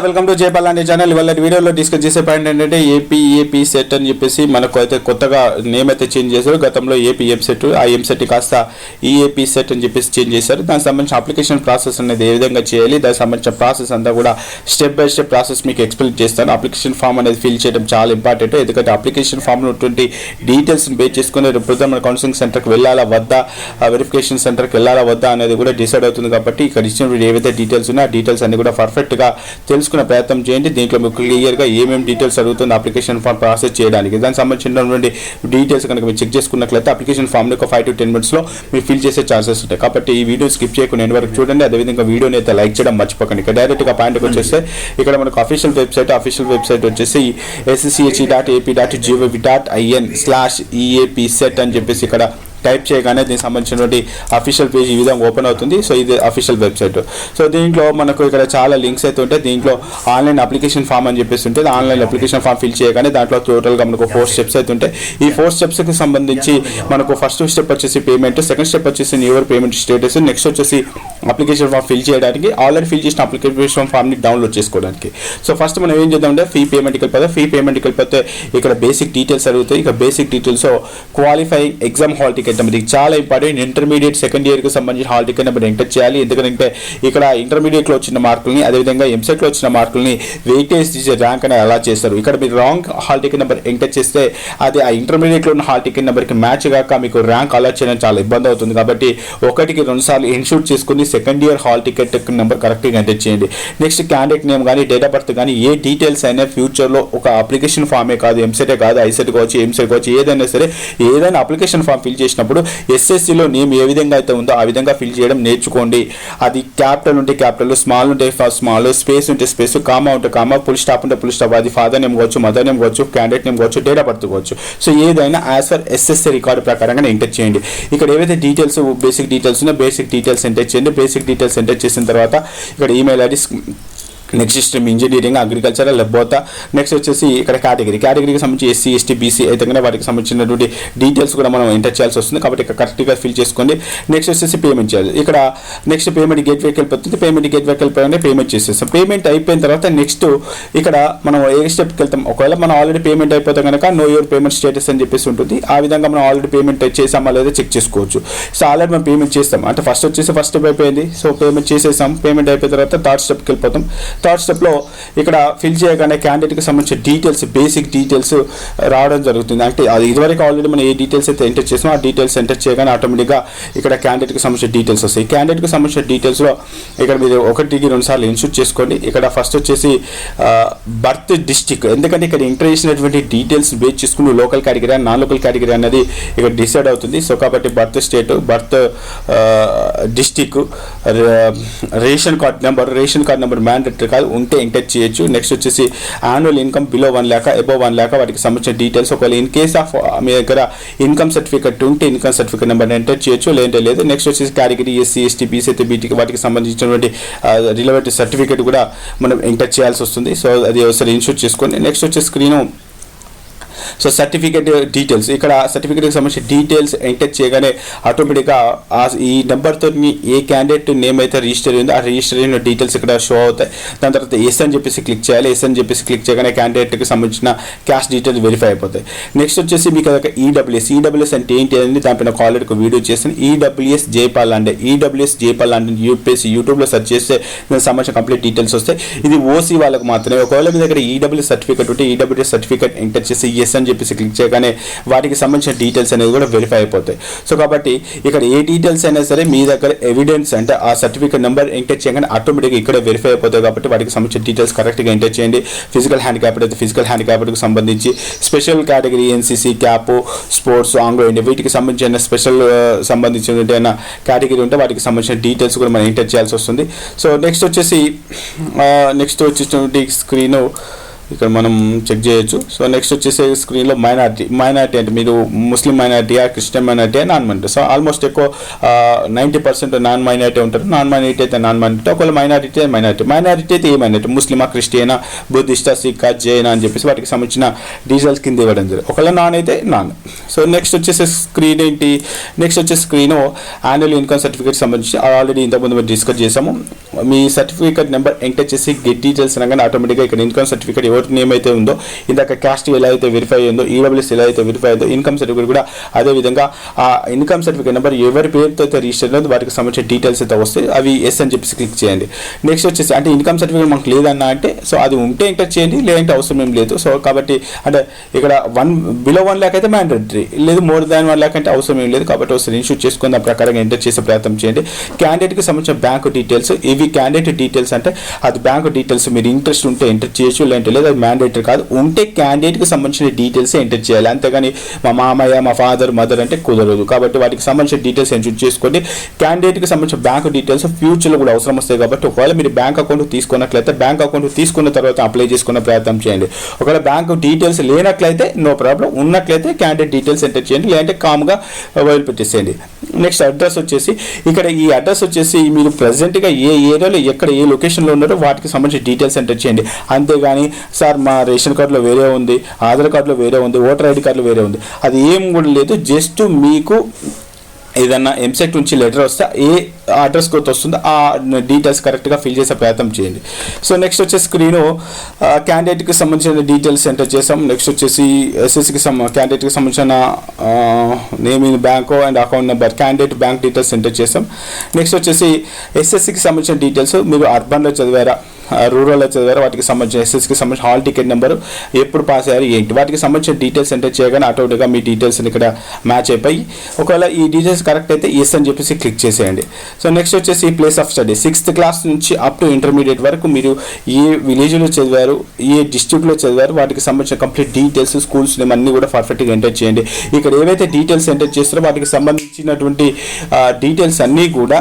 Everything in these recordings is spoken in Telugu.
Welcome to Jaipal లాండే channel. ఇవాళ వీడియోలో డిస్కస్ చేసే పాయింట్ ఏంటంటే ఏపీసెట్ అని చెప్పేసి మనకు అయితే కొత్తగా నేమ్ అయితే చేంజ్ చేశారు. గతంలో ఏపీఎంసెట్, ఆ ఎంసెట్ కాస్త ఈఏపీసెట్ అని చెప్పేసి చేంజ్ చేశారు. దానికి సంబంధించిన అప్లికేషన్ ప్రాసెస్ అనేది ఏ విధంగా చేయాలి, దానికి సంబంధించిన ప్రాసెస్ అంతా కూడా స్టెప్ బై స్టెప్ ప్రాసెస్ మీకు ఎక్స్ప్లెయిన్ చేస్తాను. అప్లికేషన్ ఫామ్ అనేది ఫిల్ చేయడం చాలా ఇంపార్టెంట్. ఎందుకంటే అప్లికేషన్ ఫామ్లో ఉన్నటువంటి డీటెయిల్స్ని బేస్ చేసుకుని రేపు మన కౌన్సిలింగ్ సెంటర్కి వెళ్ళాలా వద్దా, వెరిఫికేషన్ సెంటర్కి వెళ్ళాలా వద్దా అనేది కూడా డిసైడ్ అవుతుంది. కాబట్టి ఇక్కడ ఇచ్చిన ఏవైతే డీటెయిల్స్ ఉన్నాయో ఆ డీటెయిల్స్ అన్ని కూడా పర్ఫెక్ట్గా తెలుసుకునే ప్రయత్నం చేయండి. దీంట్లో మీకు క్లియర్గా ఏమేమి డీటెయిల్స్ అడుగుతుంది అప్లికేషన్ ఫామ్ ప్రాసెస్ చేయడానికి. దానికి సంబంధించినటువంటి డీటెయిల్స్ కనుక మీరు చెక్ చేసుకున్నట్లయితే అప్లికేషన్ ఫామ్ని ఒక 5 to 10 minutes మీరు ఫిల్ చేసే ఛాన్సెస్ ఉంటాయి. కాబట్టి ఈ వీడియో స్కిప్ చేయకుండా ఎండ్ వరకు చూడండి. అదేవిధంగా వీడియోని అయితే లైక్ చేయడం మర్చిపోకండి. ఇక డైరెక్ట్గా పాయింట్కి వచ్చేస్తే ఇక్కడ మనకు అఫీషియల్ వెబ్సైట్ వచ్చేసి sche.ap.gov.in/eapset అని చెప్పేసి ఇక్కడ టైప్ చేయగానే దీనికి సంబంధించినటువంటి అఫీషియల్ పేజ్ ఈ విధంగా ఓపెన్ అవుతుంది. సో ఇది అఫీషియల్ వెబ్సైట్. సో దీంట్లో మనకు ఇక్కడ చాలా లింక్స్ అయితే ఉంటాయి. దీంట్లో ఆన్లైన్ అప్లికేషన్ ఫామ్ అని చెప్పేసి ఉంటుంది. ఆన్లైన్ అప్లికేషన్ ఫామ్ ఫిల్ చేయగానే దాంట్లో టోటల్గా మనకు 4 స్టెప్స్ అయితే ఉంటాయి. ఈ 4 స్టెప్స్కి సంబంధించి మనకు ఫస్ట్ స్టెప్ వచ్చేసి పేమెంట్, సెకండ్ స్టెప్ వచ్చేసి యువర్ పేమెంట్ స్టేటస్, నెక్స్ట్ వచ్చేసి అప్లికేషన్ ఫామ్ ఫిల్ చేయడానికి, ఆల్రెడీ ఫిల్ చేసిన అప్లికేషన్ ఫామ్ని డౌన్లోడ్ చేసుకోవడానికి. సో ఫస్ట్ మనం ఏం చేద్దామంటే ఫీ పేమెంట్కి వెళ్ళిపోతే ఇక్కడ బేసిక్ డీటెయిల్స్ అడుగుతాయి. ఇక basic details qualifying exam hall ticket number, ఇది చాలా ఇంపార్టెంట్. ఇంటర్మీడియట్ సెకండ్ ఇయర్కి సంబంధించిన హాల్ టికెట్ నెంబర్ ఎంటర్ చేయాలి. ఎందుకంటే ఇక్కడ ఇంటర్మీడియట్లో వచ్చిన మార్కుల్ని అదేవిధంగా ఎంసెట్లో వచ్చిన మార్కుల్ని వెయిటేజ్ తీసే ర్యాంక్ అనేది అలా చేస్తారు. ఇక్కడ మీరు wrong hall ticket number enter చేస్తే అది ఆ ఇంటర్మీడియట్లో ఉన్న హాల్ టికెట్ నెంబర్కి మ్యాచ్ కాక మీకు ర్యాంక్ అలా చేయడం చాలా ఇబ్బంది అవుతుంది. కాబట్టి 1-2 సార్లు ఇన్షూట్ చేసుకుని second year hall ticket number కరెక్ట్గా ఎంటర్ చేయండి. నెక్స్ట్ క్యాండిడేట్ నేమ్ కానీ డేట్ ఆఫ్ బర్త్ కానీ ఏ డీటెయిల్స్ అయినా ఫ్యూచర్లో ఒక అప్లికేషన్ ఫామే కాదు, ఎంసెటే కాదు, ఐసెట్ కావచ్చు, ఎంసెట్ కావచ్చు, ఏదైనా సరే ఏదైనా అప్లికేషన్ ఫామ్ ఫిల్ చేసినప్పుడు ఎస్ఎస్సిలో నేమ్ ఏ విధంగా అయితే ఉందో ఆ విధంగా ఫిల్ చేయడం నేర్చుకోండి. అది క్యాపిటల్ ఉంటే క్యాపిటల్, స్మాల్ ఉంటే స్మాల్, స్పేస్ ఉంటే స్పేస్, కామా ఉంటే కామా, ఫుల్ స్టాప్ ఉంటే ఫుల్ స్టాప్, అది ఫాదర్ నేమ్ కావచ్చు, మదర్ నేమ్ కావచ్చు, క్యాండిడేట్ నేమ్ కావచ్చు, డేట్ ఆఫ్ బర్త్ కావచ్చు. సో ఏదైనా యాజ్ పర్ ఎస్ఎస్సి రికార్డు ప్రకారంగా ఎంటర్ చేయండి. ఇక్కడ ఏవైతే డీటెయిల్స్ బేసిక్ డీటెయిల్స్ ఉన్నాయో బేసిక్ డీటెయిల్స్ ఎంటర్ చేయండి. బేసిక్ డీటెయిల్స్ ఎంటర్ చేసిన తర్వాత ఇక్కడ email ID, next stream engineering, agricultural, లేకపోతే నెక్స్ట్ వచ్చేసి ఇక్కడ కేటగిరీకి సంబంధించి ఎస్సీ, ఎస్టీ, బీసీ అయితే కనుక వాటికి సంబంధించినటువంటి డీటెయిల్స్ కూడా మనం ఎంటర్ చేయాల్సి వస్తుంది. కాబట్టి ఇక్కడ కరెక్ట్గా ఫిల్ చేసుకోండి. నెక్స్ట్ వచ్చేసి పేమెంట్ చేయాలి. ఇక్కడ నెక్స్ట్ పేమెంట్ గేట్వేకి వెళ్ళిపోతుంది. పేమెంట్ చేసేస్తాం. పేమెంట్ అయిపోయిన తర్వాత నెక్స్ట్ ఇక్కడ మనం ఏ స్టెప్కి వెళ్తాం. ఒకవేళ మనం ఆల్రెడీ పేమెంట్ అయిపోతే కనుక నో యువర్ పేమెంట్ స్టేటస్ అని చెప్పేసి ఉంటుంది. ఆ విధంగా మనం ఆల్రెడీ పేమెంట్ చేసామా లేదా చెక్ చేసుకోవచ్చు. సో ఆల్రెడీ మనం పేమెంట్ చేస్తాం అంటే ఫస్ట్ స్టెప్ అయిపోయింది. సో పేమెంట్ చేసేసాం. పేమెంట్ అయిపోయిన తర్వాత థర్డ్ స్టెప్కి వెళ్ళిపోతాం. థర్డ్ స్టెప్లో ఇక్కడ ఫిల్ చేయగానే క్యాండిడేట్కి సంబంధించిన డీటెయిల్స్, బేసిక్ డీటెయిల్స్ రావడం జరుగుతుంది. అంటే అది ఇదివరకు ఆల్రెడీ మనం ఏ డీటెయిల్స్ అయితే ఎంటర్ చేసామో ఆ డీటెయిల్స్ ఎంటర్ చేయగానే ఆటోమేటిక్గా ఇక్కడ క్యాండిడేట్కి సంబంధించిన డీటెయిల్స్ వస్తాయి. క్యాండిడేట్కి సంబంధించిన డీటెయిల్స్లో ఇక్కడ మీరు 1-2 సార్లు ఇన్షూట్ చేసుకోండి. ఇక్కడ ఫస్ట్ వచ్చేసి బర్త్ డిస్టిక్, ఎందుకంటే ఇక్కడ ఎంటర్ చేసినటువంటి డీటెయిల్స్ బేస్ చేసుకుని local category non local category అనేది ఇక్కడ డిసైడ్ అవుతుంది. సో కాబట్టి birth state, birth district, ration card number mandatory కాదు, ఉంటే ఎంటర్ చేయొచ్చు. నెక్స్ట్ వచ్చేసి annual income below 1 lakh, above 1 lakh వాటికి సంబంధించిన డీటెయిల్స్. ఒకవేళ ఇన్ కేస్ ఆఫ్ మీ దగ్గర ఇన్కమ్ సర్టిఫికేట్ ఉంటే ఇన్కమ్ సర్టిఫికేట్ నెంబర్ ఎంటర్ చేయొచ్చు, లేదంటే లేదు. నెక్స్ట్ వచ్చేసి కేటగిరీ ఎస్సీ, ఎస్టీ, బీసీ అయితే బీటీకి వాటికి సంబంధించినటువంటి రిలవెంట్ సర్టిఫికేట్ కూడా మనం ఎంటర్ చేయాల్సి వస్తుంది. సో అది ఒకసారి ఇన్షూట్ చేసుకోండి. నెక్స్ట్ వచ్చే స్క్రీను సో సర్టిఫికేట్ డీటెయిల్స్, ఇక్కడ సర్టిఫికేట్కి సంబంధించిన డీటెయిల్స్ ఎంటర్ చేయగానే ఆటోమేటిక్గా ఈ నెంబర్తో ఏ క్యాండిడేట్ నేమ్ అయితే రిజిస్టర్ అయిందో ఆ రిజిస్టర్ అయిన డీటెయిల్స్ ఇక్కడ షో అవుతాయి. దాని తర్వాత ఎస్ అని చెప్పేసి క్లిక్ చేయాలి. ఎస్ అని చెప్పేసి క్లిక్ చేయగానే క్యాండిడేట్కి సంబంధించిన క్యాష్ డీటెయిల్స్ వెరిఫై అయిపోతాయి. నెక్స్ట్ వచ్చేసి మీకు అదొక ఈడబ్ల్యూఎస్ అంటే ఏంటి అనేది దానిపైన ఆల్రెడీ ఒక వీడియో చేస్తాను. ఈడబ్ల్యూఎస్ జైపాల్ లాండే, ఈడబ్ల్యూఎస్ జైపాల్ లాండే యూట్యూబ్లో సెర్చ్ చేస్తే దానికి సంబంధించిన కంప్లీట్ డీటెయిల్స్ వస్తాయి. ఇది ఓసీ వాళ్ళకి మాత్రమే. ఒకవేళ మీ దగ్గర ఈడబ్ల్యూఎస్ సర్టిఫికేట్ ఉంటే ఈడబ్ల్యూఎస్ సర్టిఫికేట్ ఎంటర్ చేసి ఎస్ అని చెప్పేసి క్లిక్ చేయగానే వాటికి సంబంధించిన డీటెయిల్స్ అనేది కూడా వెరిఫై అయిపోతాయి. సో కాబట్టి ఇక్కడ ఏ డీటెయిల్స్ అయినా సరే మీ దగ్గర ఎవిడెన్స్ అంటే ఆ సర్టిఫికేట్ నెంబర్ ఎంటర్ చేయగానే ఆటోమేటిక్గా ఇక్కడ వెరిఫై అయిపోతాయి. కాబట్టి వాటికి సంబంధించిన డీటెయిల్స్ కరెక్ట్గా ఎంటర్ చేయండి. ఫిజికల్ హ్యాండిక్యాప్డ్ అయితే ఫిజికల్ హ్యాండిక్యాప్డ్కి సంబంధించి, special category NCC, cap, sports, Anglo India వీటికి సంబంధించిన స్పెషల్ సంబంధించిన కేటగిరీ ఉంటే వాటికి సంబంధించిన డీటెయిల్స్ కూడా మనం ఎంటర్ చేయాల్సి వస్తుంది. సో నెక్స్ట్ వచ్చేసి స్క్రీను ఇక్కడ మనం చెక్ చేయొచ్చు. సో నెక్స్ట్ వచ్చేసి స్క్రీన్లో మైనారిటీ అంటే మీరు ముస్లిం మైనారిటీయా, క్రిస్టియన్ మైనారిటీయా, నాన్ మైనారిటీ. సో ఆల్మోస్ట్ ఎక్కువ 90% నాన్ మైనారిటీ ఉంటారు. నాన్ మైనారిటీ అయితే నాన్ మైనారిటీ, ఒకవేళ మైనారిటీ అయితే ఏ మైనారిటీ, ముస్లిమా, క్రిస్టియనా, బుద్ధిస్టా, సిక్కా, జైనా అని చెప్పేసి వాటికి సంబంధించిన డీటెయిల్స్ కింద ఇవ్వడం జరిగింది. ఒకవేళ నాన్ అయితే నాన్. సో నెక్స్ట్ వచ్చేసి స్క్రీన్ ఏంటి, నెక్స్ట్ వచ్చే స్క్రీన్ యాన్యువల్ ఇన్కమ్ సర్టిఫికేట్ సంబంధించి ఆల్రెడీ ఇంతకుముందు మేము డిస్కస్ చేసాము. మీ సర్టిఫికేట్ నెంబర్ ఎంటర్ చేసి గెట్ డీటెయిల్స్ అనగానే ఆటోమేటిక్గా ఇక్కడ ఇన్కమ్ సర్టిఫికేట్ ఎవరి నేమ్ అయితే ఉందో, ఇందాక క్యాస్ట్ ఎలా అయితే వెరిఫై అయిందో, ఈడబ్ల్యూఎస్ ఎలా అయితే వెరిఫై అయిందో, ఇన్కమ్ సర్టిఫికేట్ కూడా అదే విధంగా ఆ ఇన్కమ్ సర్టిఫికేట్ నెంబర్ ఎవరి పేరుతో అయితే రిజిస్టర్ అయిందో వాటికి సంబంధించిన డీటెయిల్స్ అయితే వస్తాయి. అవి ఎస్ అని చెప్పేసి క్లిక్ చేయండి. నెక్స్ట్ వచ్చేసి అంటే ఇన్కమ్ సర్టిఫికేట్ మనకు లేదన్నా అంటే సో అది ఉంటే ఎంటర్ చేయండి, లేదంటే అవసరం ఏం లేదు. సో కాబట్టి అంటే ఇక్కడ బిలో 1 lakh అయితే మ్యాండేటరీ, లేదు మోర్ దాన్ 1 lakh అంటే అవసరం ఏం లేదు. కాబట్టి ఒకసారి ఇన్షూట్ చేసుకుని దాని ప్రకారంగా ఎంటర్ చేసే ప్రయత్నం చేయండి. క్యాండిడేట్కి సంబంధించిన బ్యాంకు డీటెయిల్స్, ఇవి క్యాండిడేట్ డీటెయిల్స్ అంటే అది బ్యాంకు డీటెయిల్స్ మీరు ఇంట్రెస్ట్ ఉంటే ఎంటర్ చేయొచ్చు, లేదంటే లేదు అది మ్యాండేటరీ కాదు. ఉంటే క్యాండిడేట్కి సంబంధించిన డీటెయిల్స్ ఎంటర్ చేయాలి, అంతేగాని మా మామయ్య, మా ఫాదర్, మదర్ అంటే కుదరదు. కాబట్టి వాటికి సంబంధించిన డీటెయిల్స్ ఎంటర్ చేసుకోండి. క్యాండిడేట్కి సంబంధించిన బ్యాంకు డీటెయిల్స్ ఫ్యూచర్లో కూడా అవసరం వస్తాయి. కాబట్టి ఒకవేళ మీరు బ్యాంక్ అకౌంట్ తీసుకున్నట్లయితే బ్యాంక్ అకౌంట్ తీసుకున్న తర్వాత అప్లై చేసుకునే ప్రయత్నం చేయండి. ఒకవేళ బ్యాంకు డీటెయిల్స్ లేనట్లయితే నో ప్రాబ్లం, ఉన్నట్లయితే క్యాండిడేట్ డీటెయిల్స్ ఎంటర్ చేయండి, లేదంటే కామ్గా వదిలిపెట్టేసేయండి. నెక్స్ట్ అడ్రస్ వచ్చేసి ఇక్కడ ఈ అడ్రస్ వచ్చేసి మీరు ప్రజెంట్గా ఏ ఏరియాలో ఎక్కడ ఏ లొకేషన్లో ఉన్నారో వాటికి సంబంధించిన డీటెయిల్స్ ఎంటర్ చేయండి. అంతేగాని సార్ మా రేషన్ కార్డులో వేరే ఉంది, ఆధార్ కార్డులో వేరే ఉంది, ఓటర్ ఐడి కార్డులో వేరే ఉంది, అది ఏం కూడా లేదు. జస్ట్ మీకు ఏదన్నా ఎంసెట్ నుంచి లెటర్ వస్తే ఏ అడ్రస్ కొత్త వస్తుందో ఆ డీటెయిల్స్ కరెక్ట్గా ఫిల్ చేసే ప్రయత్నం చేయండి. సో నెక్స్ట్ వచ్చేసి స్క్రీను క్యాండిడేట్కి సంబంధించిన డీటెయిల్స్ ఎంటర్ చేసాం. నెక్స్ట్ వచ్చేసి ఎస్ఎస్సికి క్యాండిడేట్కి సంబంధించిన name in bank and account number, candidate bank details enter చేసాం. నెక్స్ట్ వచ్చేసి ఎస్ఎస్సికి సంబంధించిన డీటెయిల్స్, మీరు అర్బన్లో చదివారా, రూరల్లో చదివారు, వాటికి సంబంధించిన ఎస్ఎస్కి సంబంధించిన హాల్ టికెట్ నెంబరు, ఎప్పుడు పాస్ అయ్యారు ఏంటి, వాటికి సంబంధించిన డీటెయిల్స్ ఎంటర్ చేయగానే ఆటోమేటిక్గా మీ డీటెయిల్స్ ఇక్కడ మ్యాచ్ అయిపోయి ఒకవేళ ఈ డీటెయిల్స్ కరెక్ట్ అయితే ఎస్ అని చెప్పేసి క్లిక్ చేసేయండి. సో నెక్స్ట్ వచ్చేసి place of study 6th class నుంచి అప్ టు ఇంటర్మీడియట్ వరకు మీరు ఏ విలేజ్లో చదివారు, ఏ డిస్ట్రిక్ట్లో చదివారు, వాటికి సంబంధించిన కంప్లీట్ డీటెయిల్స్, స్కూల్స్ నేమ్ అన్నీ కూడా పర్ఫెక్ట్గా ఎంటర్ చేయండి. ఇక్కడ ఏవైతే డీటెయిల్స్ ఎంటర్ చేస్తారో వాటికి సంబంధించినటువంటి డీటెయిల్స్ అన్నీ కూడా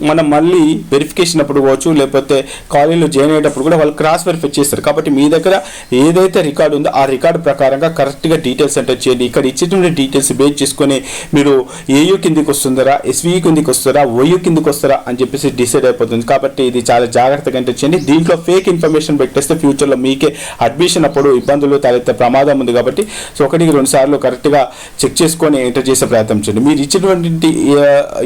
మనం మళ్ళీ వెరిఫికేషన్ అప్పుడు కావచ్చు, లేకపోతే కాలేజీలో జాయిన్ అయ్యేటప్పుడు కూడా వాళ్ళు క్రాస్ వెరిఫై చేస్తారు. కాబట్టి మీ దగ్గర ఏదైతే రికార్డు ఉందో ఆ రికార్డు ప్రకారంగా కరెక్ట్గా డీటెయిల్స్ ఎంటర్ చేయండి. ఇక్కడ ఇచ్చేటువంటి డీటెయిల్స్ బేస్ చేసుకొని మీరు ఏయూ కిందికి వస్తుందరా, ఎస్వీఈ కిందికి వస్తారా, ఓయూ కిందికి వస్తారా అని చెప్పేసి డిసైడ్ అయిపోతుంది. కాబట్టి ఇది చాలా జాగ్రత్తగా ఎంటర్ చేయండి. దీంట్లో ఫేక్ ఇన్ఫర్మేషన్ పెట్టేస్తే ఫ్యూచర్లో మీకే అడ్మిషన్ అప్పుడు ఇబ్బందులు తలెత్తే ప్రమాదం ఉంది. కాబట్టి సో 1-2 సార్లు కరెక్ట్గా చెక్ చేసుకొని ఎంటర్ చేసే ప్రయత్నం చేయండి. మీరు ఇచ్చినటువంటి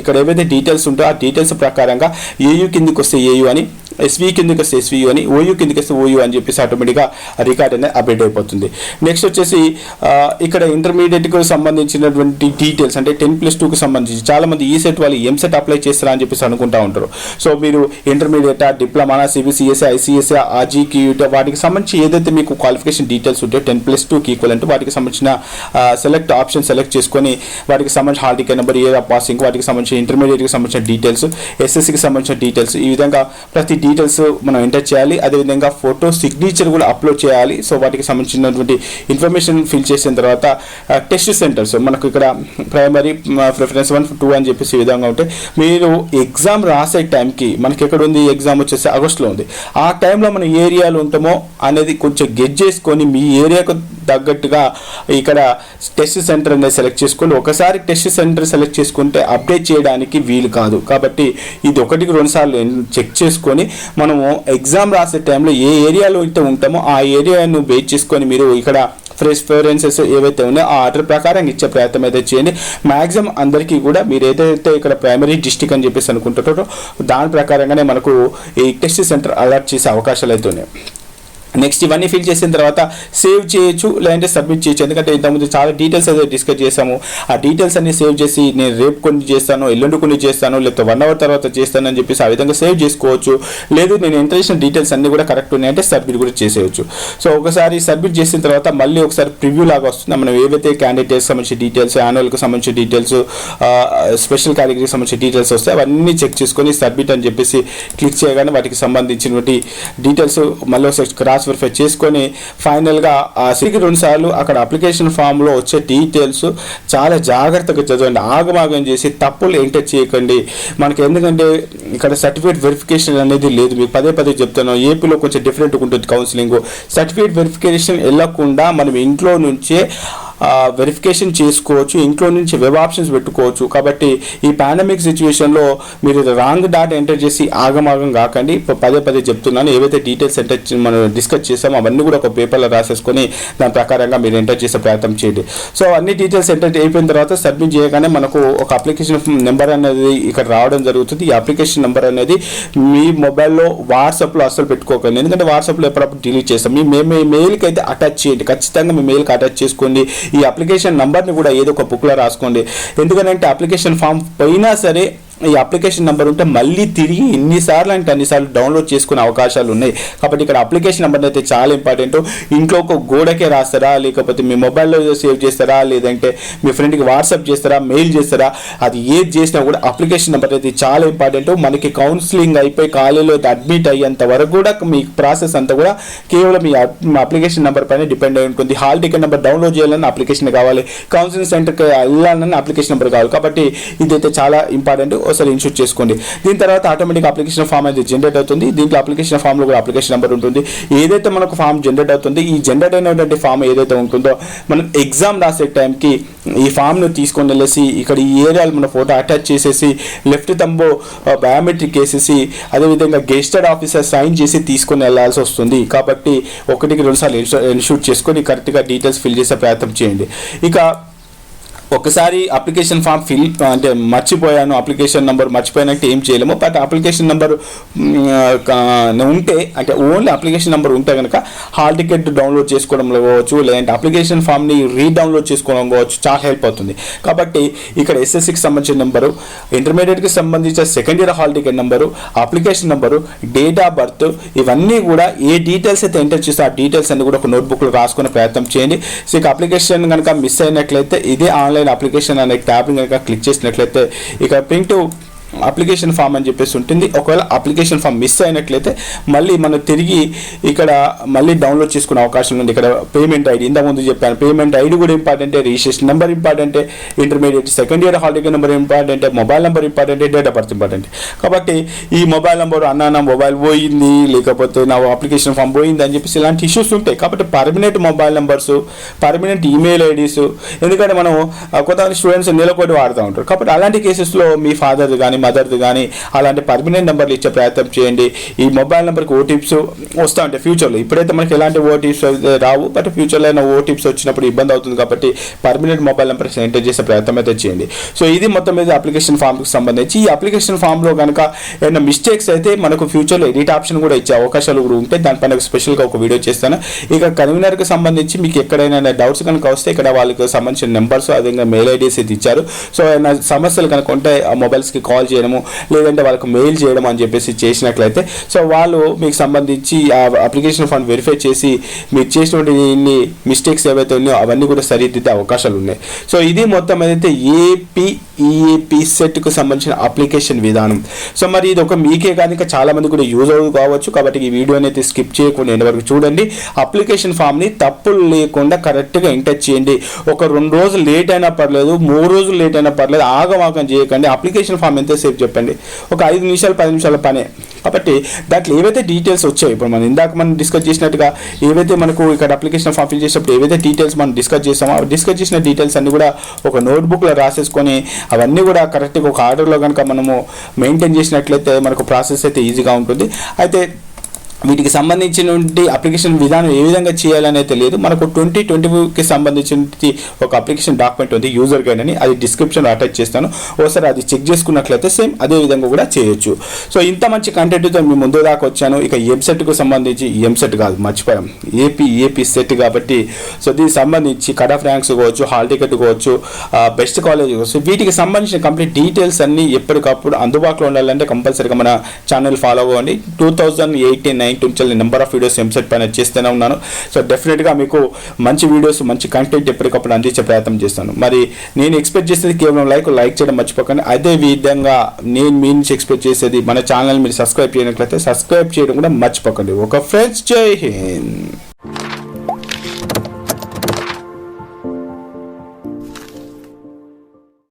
ఇక్కడ ఏవైతే డీటెయిల్స్ ఉంటో ఆ డీటెయిల్స్ ప్రకారంగా ఏయూ కిందికి వస్తే ఏయూ అని, ఎస్వీ కిందికి వస్తే ఎస్వీయూ అని, ఓయూ కిందికి వస్తే ఓయూ అని చెప్పేసి ఆటోమేటిక్గా రికార్డ్ అనేది అప్డేట్ అయిపోతుంది. నెక్స్ట్ వచ్చేసి ఇక్కడ ఇంటర్మీడియట్కి సంబంధించినటువంటి డీటెయిల్స్ అంటే 10+2కి సంబంధించి చాలామంది ఈసెట్ వాళ్ళు ఎంసెట్ అప్లై చేస్తారా అని చెప్పేసి అనుకుంటూ ఉంటారు. సో మీరు ఇంటర్మీడియట్, డిప్లొమానా, సిబిసిఎస్ఏ, ఐసిఎస్ఏ, ఆర్జీక్యూటీ వాటికి సంబంధించి ఏదైతే మీకు క్వాలిఫికేషన్ డీటెయిల్స్ ఉంటాయో 10+2కి ఈక్వల్ వాటికి సంబంధించిన సెలెక్ట్ ఆప్షన్ సెలెక్ట్ చేసుకొని వాటికి సంబంధించిన hall ticket number, year of passing, వాటికి సంబంధించిన ఇంటర్మీడియట్కి సంబంధించిన డీటెయిల్స్, ఎస్ఎస్సికి సంబంధించిన డీటెయిల్స్, ఈ విధంగా ప్రతి డీటెయిల్స్ మనం ఎంటర్ చేయాలి. అదేవిధంగా ఫోటో సిగ్నేచర్ కూడా అప్లోడ్ చేయాలి. సో వాటికి సంబంధించినటువంటి ఇన్ఫర్మేషన్ ఫిల్ చేసిన తర్వాత టెస్ట్ సెంటర్స్ మనకు ఇక్కడ ప్రైమరీ, ప్రిఫరెన్స్ 1, 2 అని చెప్పేసి ఈ విధంగా ఉంటే మీరు ఎగ్జామ్ రాసే టైంకి మనకి ఎక్కడ ఉంది, ఎగ్జామ్ వచ్చేసి ఆగస్టులో ఉంది. ఆ టైంలో మన ఏరియాలో ఉంటామో అనేది కొంచెం గెట్ చేసుకొని మీ ఏరియాకు తగ్గట్టుగా ఇక్కడ టెస్ట్ సెంటర్ అనేది సెలెక్ట్ చేసుకోండి. ఒకసారి టెస్ట్ సెంటర్ సెలెక్ట్ చేసుకుంటే అప్డేట్ చేయడానికి వీలు కాదు. కాబట్టి ఇది 1-2 సార్లు చెక్ చేసుకొని మనము ఎగ్జామ్ రాసే టైంలో ఏ ఏరియాలో అయితే ఉంటామో ఆ ఏరియాను బేస్ చేసుకొని మీరు ఇక్కడ ప్రిఫరెన్సెస్ ఏవైతే ఉన్నాయో ఆ ఆర్డర్ ప్రకారం ఇచ్చే ప్రయత్నం అయితే చేయండి. మ్యాక్సిమం అందరికీ కూడా మీరు ఏదైతే ఇక్కడ ప్రైమరీ డిస్ట్రిక్ట్ అని చెప్పేసి అనుకుంటారో దాని ప్రకారంగానే మనకు ఈ టెస్ట్ సెంటర్ అలర్ట్ చేసే అవకాశాలు అయితే ఉన్నాయి. నెక్స్ట్ ఇవన్నీ ఫిల్ చేసిన తర్వాత సేవ్ చేయొచ్చు, లేదంటే సబ్మిట్ చేయొచ్చు. ఎందుకంటే ఇంతకుముందు చాలా డీటెయిల్స్ అయితే డిస్కస్ చేసాము. ఆ డీటెయిల్స్ అన్ని సేవ్ చేసి నేను రేపు కొన్ని చేస్తాను, ఎల్లుండి కొన్ని చేస్తాను, లేకపోతే 1 అవర్ తర్వాత చేస్తాను అని చెప్పేసి ఆ విధంగా సేవ్ చేసుకోవచ్చు. లేదు నేను ఎంటర్ చేసిన డీటెయిల్స్ అన్ని కూడా కరెక్ట్ ఉన్నాయంటే సబ్మిట్ కూడా చేసేయచ్చు. సో ఒకసారి సబ్మిట్ చేసిన తర్వాత మళ్ళీ ఒకసారి ప్రివ్యూ లాగా వస్తుంది. మనం ఏవైతే క్యాండిడేట్స్ సంబంధించిన డీటెయిల్స్, యాన్యువల్కి సంబంధించిన డీటెయిల్స్, స్పెషల్ కేటగిరీకి సంబంధించిన డీటెయిల్స్ వస్తాయి. అవన్నీ చెక్ చేసుకొని సబ్మిట్ అని చెప్పేసి క్లిక్ చేయగానే వాటికి సంబంధించినటువంటి డీటెయిల్స్ మళ్ళీ ఒకసారి క్రాస్ క్రాస్ వెరిఫై చేసుకొని ఫైనల్గా ఆ సికి 2 సార్లు అక్కడ అప్లికేషన్ ఫామ్లో వచ్చే డీటెయిల్స్ చాలా జాగ్రత్తగా చదవండి. ఆగమాగం చేసి తప్పులు ఎంటర్ చేయకండి. మనకి ఎందుకంటే ఇక్కడ సర్టిఫికేట్ వెరిఫికేషన్ అనేది లేదు. మీకు పదే చెప్తాను, ఏపీలో కొంచెం డిఫరెంట్గా ఉంటుంది కౌన్సిలింగ్. సర్టిఫికేట్ వెరిఫికేషన్ వెళ్ళకుండా మనం ఇంట్లో నుంచే వెరిఫికేషన్ చేసుకోవచ్చు, ఇంట్లో నుంచి వెబ్ ఆప్షన్స్ పెట్టుకోవచ్చు. కాబట్టి ఈ పాండమిక్ సిచ్యువేషన్లో మీరు రాంగ్ డాటా ఎంటర్ చేసి ఆగమాగం కాకండి. పదే చెప్తున్నాను, ఏవైతే డీటెయిల్స్ ఎంటర్ మనం డిస్కస్ చేసామో అవన్నీ కూడా ఒక పేపర్లో రాసేసుకొని దాని ప్రకారంగా మీరు ఎంటర్ చేసే ప్రయత్నం చేయండి. సో అన్ని డీటెయిల్స్ ఎంటర్ అయిపోయిన తర్వాత సబ్మిట్ చేయగానే మనకు ఒక అప్లికేషన్ నెంబర్ అనేది ఇక్కడ రావడం జరుగుతుంది. ఈ అప్లికేషన్ నెంబర్ అనేది మీ మొబైల్లో వాట్సాప్లో అస్సలు పెట్టుకోకండి, ఎందుకంటే వాట్సాప్లో ఎప్పుడప్పుడు డిలీట్ చేస్తాం. మీ మెయిల్కి అయితే అటాచ్ చేయండి, ఖచ్చితంగా మీ మెయిల్కి అటాచ్ చేసుకోండి. ఈ అప్లికేషన్ నంబర్ని కూడా ఏదో ఒక బుక్లో రాసుకోండి. ఎందుకంటే అప్లికేషన్ ఫామ్ పోయినా సరే ఈ అప్లికేషన్ నెంబర్ ఉంటే మళ్ళీ తిరిగి ఎన్నిసార్లు అంటే అన్నిసార్లు డౌన్లోడ్ చేసుకునే అవకాశాలు ఉన్నాయి. కాబట్టి ఇక్కడ అప్లికేషన్ నెంబర్ అయితే చాలా ఇంపార్టెంట్. ఇంట్లో ఒక గోడకే రాస్తారా, లేకపోతే మీ మొబైల్లో సేవ్ చేస్తారా, లేదంటే మీ ఫ్రెండ్కి వాట్సాప్ చేస్తారా, మెయిల్ చేస్తారా, అది ఏది చేసినా కూడా అప్లికేషన్ నెంబర్ అయితే చాలా ఇంపార్టెంట్. మనకి కౌన్సిలింగ్ అయిపోయి కాలేజీలో అడ్మిట్ అయ్యేంత వరకు కూడా మీ ప్రాసెస్ అంతా కూడా కేవలం మీ అప్లికేషన్ నెంబర్ పైన డిపెండ్ అయి ఉంటుంది. హాల్ టికెట్ నెంబర్ డౌన్లోడ్ చేయాలన్నా అప్లికేషన్ కావాలి, కౌన్సిలింగ్ సెంటర్కి వెళ్ళాలన్నా అప్లికేషన్ నెంబర్ కావాలి. కాబట్టి ఇదైతే చాలా ఇంపార్టెంట్, ఒకసారి ఇన్షూట్ చేసుకోండి. దీని తర్వాత ఆటోమేటిక్ అప్లికేషన్ ఫామ్ అయితే జనరేట్ అవుతుంది. దీంట్లో అప్లికేషన్ ఫామ్లో కూడా అప్లికేషన్ నెంబర్ ఉంటుంది. ఏదైతే మనకు ఫామ్ జనరేట్ అవుతుంది, ఈ జనరేట్ అయినటువంటి ఫామ్ ఏదైతే ఉంటుందో మనం ఎగ్జామ్ రాసే టైంకి ఈ ఫామ్ను తీసుకొని వెళ్ళేసి ఇక్కడ ఈ ఏరియాలో మన ఫోటో అటాచ్ చేసేసి లెఫ్ట్ తంబో బయోమెట్రిక్ వేసేసి అదేవిధంగా గెస్టెడ్ ఆఫీసర్ సైన్ చేసి తీసుకొని వెళ్ళాల్సి వస్తుంది. కాబట్టి 1-2 సార్లు ఇన్షూట్ చేసుకొని కరెక్ట్గా డీటెయిల్స్ ఫిల్ చేసే ప్రయత్నం చేయండి. ఇక ఒకసారి అప్లికేషన్ ఫామ్ అంటే మర్చిపోయాను, అప్లికేషన్ నెంబర్ మర్చిపోయానంటే ఏం చేయలేము. బట్ అప్లికేషన్ నెంబర్ ఉంటే, అంటే ఓన్లీ అప్లికేషన్ నెంబర్ ఉంటే కనుక హాల్ టికెట్ డౌన్లోడ్ చేసుకోవడంలో కావచ్చు, లేదంటే అప్లికేషన్ ఫామ్ని రీడౌన్లోడ్ చేసుకోవడం కావచ్చు, చాలా హెల్ప్ అవుతుంది. కాబట్టి ఇక్కడ ఎస్ఎస్సికి సంబంధించిన నెంబరు, ఇంటర్మీడియట్కి సంబంధించిన second year hall ticket number, application number, date of birth, ఇవన్నీ కూడా ఏ డీటెయిల్స్ అయితే ఎంటర్ చేస్తే ఆ డీటెయిల్స్ అన్ని కూడా ఒక నోట్బుక్లో రాసుకునే ప్రయత్నం చేయండి. సో ఇక అప్లికేషన్ కనుక మిస్ అయినట్లయితే ఇదే ఆన్లైన్ అప్లికేషన్ అనే ట్యాబ్ని కనుక క్లిక్ చేసినట్లయితే ఇక ప్రింట్ అప్లికేషన్ ఫామ్ అని చెప్పేసి ఉంటుంది. ఒకవేళ అప్లికేషన్ ఫామ్ మిస్ అయినట్లయితే మళ్ళీ మనం తిరిగి ఇక్కడ మళ్ళీ డౌన్లోడ్ చేసుకునే అవకాశం ఉంది. ఇక్కడ పేమెంట్ ఐడి ఇంతకుముందు చెప్పాను, పేమెంట్ ఐడి కూడా ఇంపార్టెంటే, రిజిస్ట్రేషన్ నెంబర్ ఇంపార్టెంటే, intermediate second year hall ticket number ఇంపార్టెంటే, మొబైల్ నెంబర్ ఇంపార్టెంటే, డేట్ ఆఫ్ బర్త్ ఇంపార్టెంట్. కాబట్టి ఈ మొబైల్ నెంబర్ నా మొబైల్ పోయింది, లేకపోతే నా అప్లికేషన్ ఫామ్ పోయింది అని చెప్పేసి ఇలాంటి ఇష్యూస్ ఉంటాయి. కాబట్టి permanent mobile numbers, permanent email IDs, ఎందుకంటే మనం కొంతమంది స్టూడెంట్స్ నెలకొకటి వాడుతూ ఉంటారు. కాబట్టి అలాంటి కేసెస్లో మీ ఫాదర్ది కానీ మదర్ది కానీ అలాంటి పర్మనెంట్ నెంబర్లు ఇచ్చే ప్రయత్నం చేయండి. ఈ మొబైల్ నెంబర్కి ఓటీపీస్ వస్తూ ఉంటాయి ఫ్యూచర్లో. ఇప్పుడైతే మనకి ఎలాంటి ఓటీపీస్ రావు, బట్ ఫ్యూచర్లో అయినా ఓటీపీస్ వచ్చినప్పుడు ఇబ్బంది అవుతుంది. కాబట్టి పర్మనెంట్ మొబైల్ నెంబర్స్ ఎంటర్ చేసే ప్రయత్నం అయితే చేయండి. సో ఇది మొత్తం మీద అప్లికేషన్ ఫామ్కి సంబంధించి. ఈ అప్లికేషన్ ఫామ్లో కనుక ఏమైనా మిస్టేక్స్ అయితే మనకు ఫ్యూచర్లో ఎడిట్ ఆప్షన్ కూడా ఇచ్చే అవకాశాలు కూడా ఉంటాయి. దానిపైన స్పెషల్గా ఒక వీడియో చేస్తాను. ఇక కన్వీనర్కి సంబంధించి మీకు ఎక్కడైనా డౌట్స్ కనుక వస్తే ఇక్కడ వాళ్ళకి సంబంధించిన నెంబర్స్, అదేవిధంగా మెయిల్ ఐడీస్ అయితే ఇచ్చారు. సో ఏమైనా సమస్యలు కనుక ఉంటే ఆ మొబైల్స్కి కాల్ చేయడము, లేదంటే వాళ్ళకి మెయిల్ చేయడం అని చెప్పేసి చేసినట్లయితే సో వాళ్ళు మీకు సంబంధించి ఆ అప్లికేషన్ ఫామ్ వెరిఫై చేసి మీరు చేసినటువంటి మిస్టేక్స్ ఏవైతే ఉన్నాయో అవన్నీ కూడా సరిదిద్దే అవకాశాలు ఉన్నాయి. సో ఇది మొత్తం ఏదైతే Eapcetకు సంబంధించిన అప్లికేషన్ విధానం. సో మరి ఇది ఒక మీకే కానీ ఇంకా చాలా మంది కూడా యూజ్ కావచ్చు. కాబట్టి ఈ వీడియోని అయితే స్కిప్ చేయకుండా ఎండ్ వరకు చూడండి. అప్లికేషన్ ఫామ్ని తప్పులు లేకుండా కరెక్ట్గా ఎంటర్ చేయండి. ఒక 2 రోజులు లేట్ అయినా పర్లేదు, 3 రోజులు లేట్ అయినా పర్లేదు, ఆగమాగం చేయకండి. అప్లికేషన్ ఫామ్ ఎంతసేపు చెప్పండి, ఒక 5 నిమిషాలు 10 నిమిషాల పనే. కాబట్టి దాంట్లో ఏవైతే డీటెయిల్స్ వచ్చాయి, ఇప్పుడు మనం డిస్కస్ చేసినట్టుగా ఏవైతే మనకు ఇక్కడ అప్లికేషన్ ఫామ్ ఫిల్ చేసినప్పుడు ఏవైతే డీటెయిల్స్ మనం డిస్కస్ చేసామో డిస్కస్ చేసిన డీటెయిల్స్ అన్ని కూడా ఒక నోట్బుక్లో రాసేసుకొని అవన్నీ కూడా కరెక్ట్గా ఒక ఆర్డర్లో కనుక మనము మెయింటైన్ చేసినట్లయితే మనకు ప్రాసెస్ అయితే ఈజీగా ఉంటుంది. అయితే వీటికి సంబంధించినటువంటి అప్లికేషన్ విధానం ఏ విధంగా చేయాలని అయితే లేదు. మనకు 2022కి సంబంధించిన ఒక అప్లికేషన్ డాక్యుమెంట్ ఉంది, యూజర్ గైడ్ అని, అది డిస్క్రిప్షన్లో అటాచ్ చేస్తాను. ఒకసారి అది చెక్ చేసుకున్నట్లయితే సేమ్ అదే విధంగా కూడా చేయొచ్చు. సో ఇంత మంచి కంటెంట్తో మీ ముందు దాకా వచ్చాను. ఇక ఎంసెట్కు సంబంధించి, ఎంసెట్ కాదు మర్చిపోయాం, Eapcet కాబట్టి సో దీనికి సంబంధించి కట్ ఆఫ్ ర్యాంక్స్ కావచ్చు, హాల్ టికెట్ కావచ్చు, బెస్ట్ కాలేజ్ కావచ్చు, వీటికి సంబంధించిన కంప్లీట్ డీటెయిల్స్ అన్ని ఎప్పటికప్పుడు అందుబాటులో ఉండాలంటే కంపల్సరీగా మన ఛానల్ ఫాలో అవ్వండి. 2018-19 2019 నుంచి నెంబర్ ఆఫ్ వీడియోస్ ఎంసెట్ పైన చేస్తూనే ఉన్నాను. సో డెఫినెట్గా మీకు మంచి వీడియోస్ మంచి కంటెంట్ ఎప్పటికప్పుడు అందించే ప్రయత్నం చేస్తాను. మరి నేను ఎక్స్పెక్ట్ చేసేది కేవలం లైక్ చేయడం మర్చిపోకండి. అదే విధంగా నేను మీ నుంచి ఎక్స్పెక్ట్ చేసేది మన ఛానల్ మీరు సబ్స్క్రైబ్ చేయనట్లయితే సబ్స్క్రైబ్ చేయడం కూడా మర్చిపోకండి. ఒక ఫ్రెండ్స్, జై హింద్.